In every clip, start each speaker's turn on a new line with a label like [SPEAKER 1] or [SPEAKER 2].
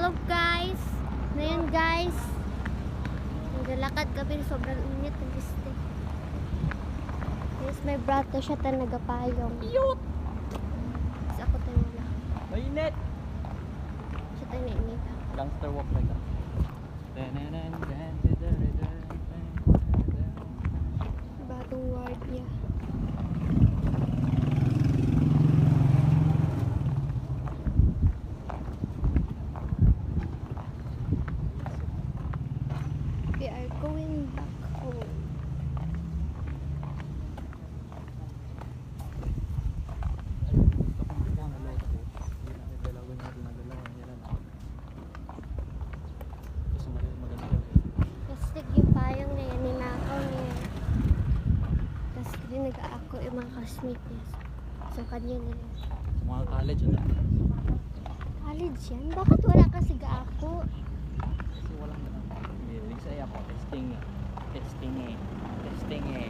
[SPEAKER 1] Hello guys! Ngayon guys, naglalakad kami, sobrang init ng piste. Yes, may brato siya ta nagapayong.
[SPEAKER 2] Cute!
[SPEAKER 1] Kasi ako tayo wala.
[SPEAKER 2] Mainit!
[SPEAKER 1] Siya tayo nainit.
[SPEAKER 2] Gangster walk like that.
[SPEAKER 1] Batong ward niya. We are going back home. Plastic yung payong na yan, ninakaw niya. Tapos rin nag-aako yung mga classmates niya. So kanya na rin.
[SPEAKER 2] Sa mga college, ano?
[SPEAKER 1] College yan? Bakit wala kasi gaako?
[SPEAKER 2] Kasi walang ganun. Hindi sa'yo ako. Testing eh. Testing eh. Testing eh.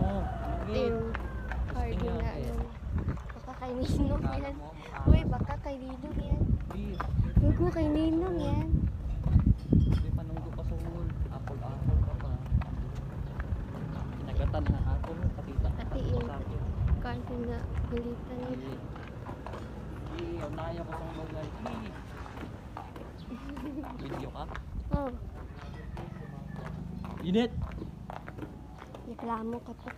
[SPEAKER 2] Oh,
[SPEAKER 1] Ito yung card
[SPEAKER 2] Testing
[SPEAKER 1] na
[SPEAKER 2] eh.
[SPEAKER 1] ano. Baka kay Ninong
[SPEAKER 2] Akala
[SPEAKER 1] yan.
[SPEAKER 2] mo,
[SPEAKER 1] Uy, baka kay Ninong yan. Huwag mo kay Ninong yan.
[SPEAKER 2] Hindi pa nung ko pa sa hul. Apple pa pa. Kinagatan na apple mo. Katita.
[SPEAKER 1] Pati yung card na gulitan nila.
[SPEAKER 2] Unaya ko sa bagay. Video ka?
[SPEAKER 1] Oh,
[SPEAKER 2] Init!
[SPEAKER 1] reklamo ka pa.